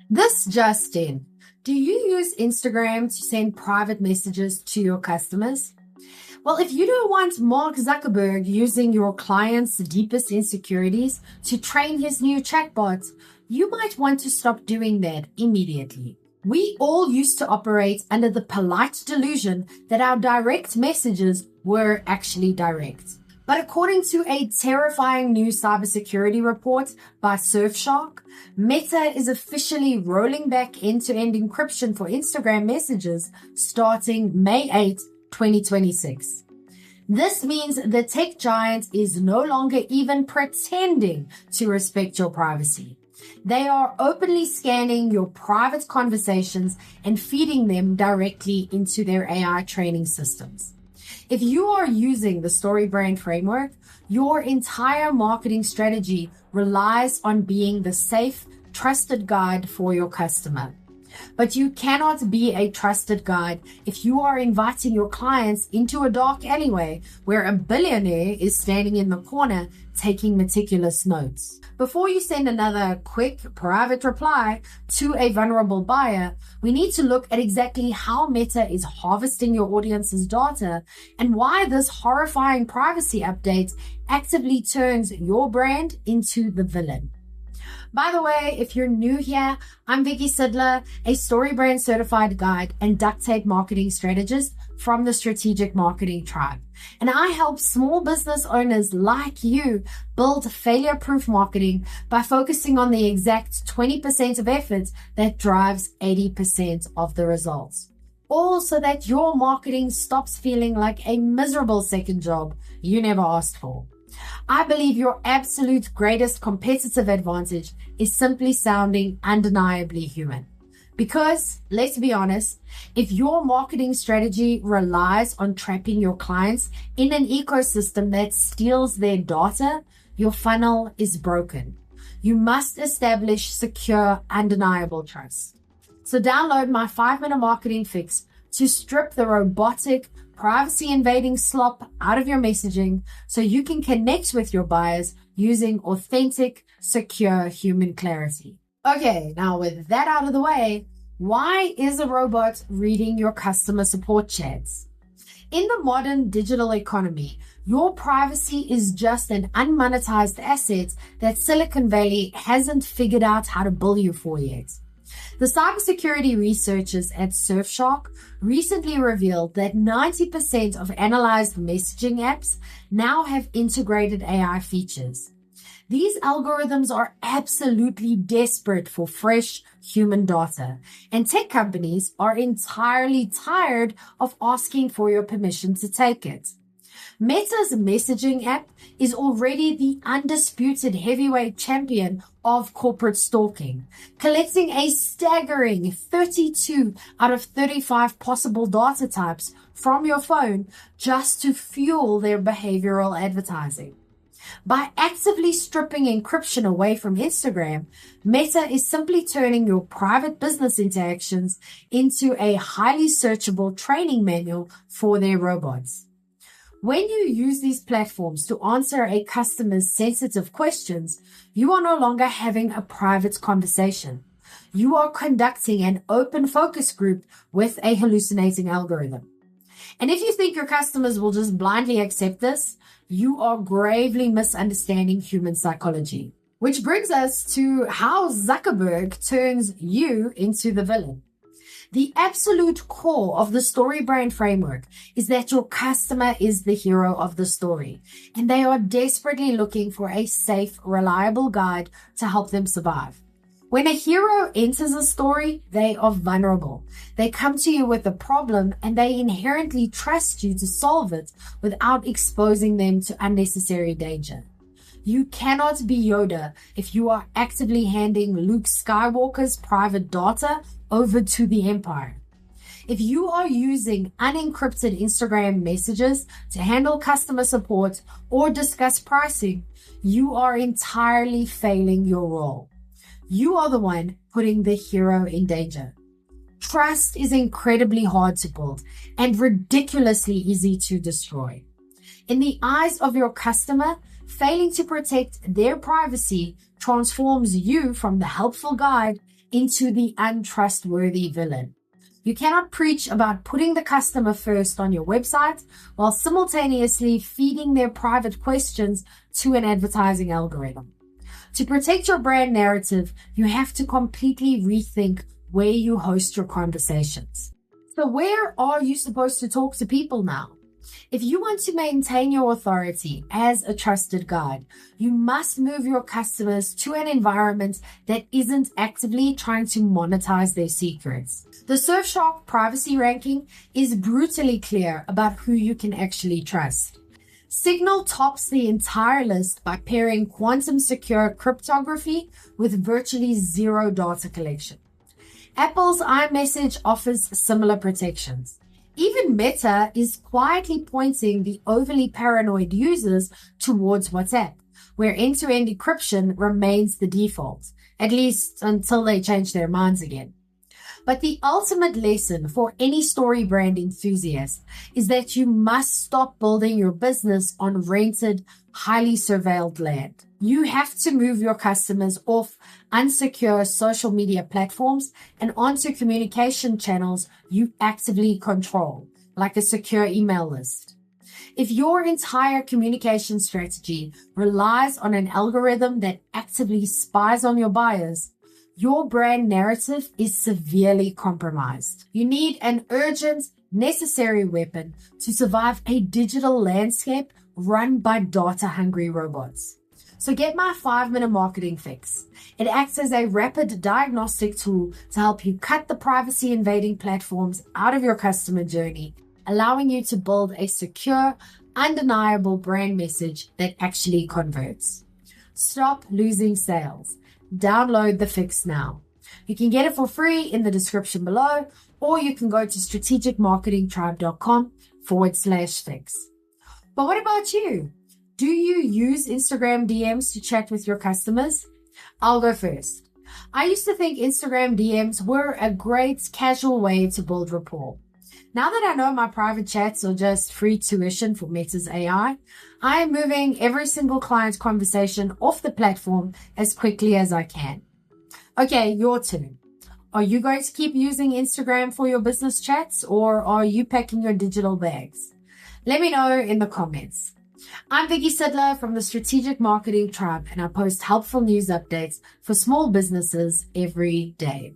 This just in. Do you use Instagram to send private messages to your customers? Well, if you don't want Mark Zuckerberg using your client's deepest insecurities to train his new chatbot, you might want to stop doing that immediately. We all used to operate under the polite delusion that our direct messages were actually direct. But according to a terrifying new cybersecurity report by Surfshark, Meta is officially rolling back end-to-end encryption for Instagram messages starting May 8, 2026. This means the tech giant is no longer even pretending to respect your privacy. They are openly scanning your private conversations and feeding them directly into their AI training systems. If you are using the Story Brand Framework, your entire marketing strategy relies on being the safe, trusted guide for your customer. But you cannot be a trusted guide if you are inviting your clients into a dark alleyway where a billionaire is standing in the corner taking meticulous notes. Before you send another quick private reply to a vulnerable buyer, we need to look at exactly how Meta is harvesting your audience's data and why this horrifying privacy update actively turns your brand into the villain. By the way, if you're new here, I'm Vicky Sidler, a Story Brand certified guide and duct tape marketing strategist from the Strategic Marketing Tribe. And I help small business owners like you build failure-proof marketing by focusing on the exact 20% of effort that drives 80% of the results. All so that your marketing stops feeling like a miserable second job you never asked for. I believe your absolute greatest competitive advantage is simply sounding undeniably human. Because, let's be honest, if your marketing strategy relies on trapping your clients in an ecosystem that steals their data, your funnel is broken. You must establish secure, undeniable trust. So download my 5-minute marketing fix to strip the robotic, privacy-invading slop out of your messaging so you can connect with your buyers using authentic, secure human clarity. Okay, now with that out of the way, why is a robot reading your customer support chats? In the modern digital economy, your privacy is just an unmonetized asset that Silicon Valley hasn't figured out how to bill you for yet. The cybersecurity researchers at Surfshark recently revealed that 90% of analyzed messaging apps now have integrated AI features. These algorithms are absolutely desperate for fresh human data, and tech companies are entirely tired of asking for your permission to take it. Meta's messaging app is already the undisputed heavyweight champion of corporate stalking, collecting a staggering 32 out of 35 possible data types from your phone just to fuel their behavioral advertising. By actively stripping encryption away from Instagram, Meta is simply turning your private business interactions into a highly searchable training manual for their robots. When you use these platforms to answer a customer's sensitive questions, you are no longer having a private conversation. You are conducting an open focus group with a hallucinating algorithm. And if you think your customers will just blindly accept this, you are gravely misunderstanding human psychology. Which brings us to how Zuckerberg turns you into the villain. The absolute core of the Story Brand Framework is that your customer is the hero of the story, and they are desperately looking for a safe, reliable guide to help them survive. When a hero enters a story, they are vulnerable. They come to you with a problem and they inherently trust you to solve it without exposing them to unnecessary danger. You cannot be Yoda if you are actively handing Luke Skywalker's private data over to the Empire. If you are using unencrypted Instagram messages to handle customer support or discuss pricing, you are entirely failing your role. You are the one putting the hero in danger. Trust is incredibly hard to build and ridiculously easy to destroy. In the eyes of your customer, Failing to protect their privacy transforms you from the helpful guide into the untrustworthy villain. You cannot preach about putting the customer first on your website while simultaneously feeding their private questions to an advertising algorithm. To protect your brand narrative, you have to completely rethink where you host your conversations. So where are you supposed to talk to people now? If you want to maintain your authority as a trusted guide, you must move your customers to an environment that isn't actively trying to monetize their secrets. The Surfshark privacy ranking is brutally clear about who you can actually trust. Signal tops the entire list by pairing quantum secure cryptography with virtually zero data collection. Apple's iMessage offers similar protections. Even Meta is quietly pointing the overly paranoid users towards WhatsApp, where end-to-end encryption remains the default, at least until they change their minds again. But the ultimate lesson for any story brand enthusiast is that you must stop building your business on rented, highly surveilled land. You have to move your customers off unsecure social media platforms and onto communication channels you actively control, like a secure email list. If your entire communication strategy relies on an algorithm that actively spies on your buyers, your brand narrative is severely compromised. You need an urgent, necessary weapon to survive a digital landscape run by data-hungry robots. So get my 5-minute marketing fix. It acts as a rapid diagnostic tool to help you cut the privacy-invading platforms out of your customer journey, allowing you to build a secure, undeniable brand message that actually converts. Stop losing sales. Download the fix now. You can get it for free in the description below, or you can go to strategicmarketingtribe.com/fix. But what about you? Do you use Instagram DMs to chat with your customers? I'll go first. I used to think Instagram DMs were a great casual way to build rapport. Now that I know my private chats are just free tuition for Meta's AI, I am moving every single client conversation off the platform as quickly as I can. Okay, your turn. Are you going to keep using Instagram for your business chats, or are you packing your digital bags? Let me know in the comments. I'm Vicky Sidler from the Strategic Marketing Tribe, and I post helpful news updates for small businesses every day.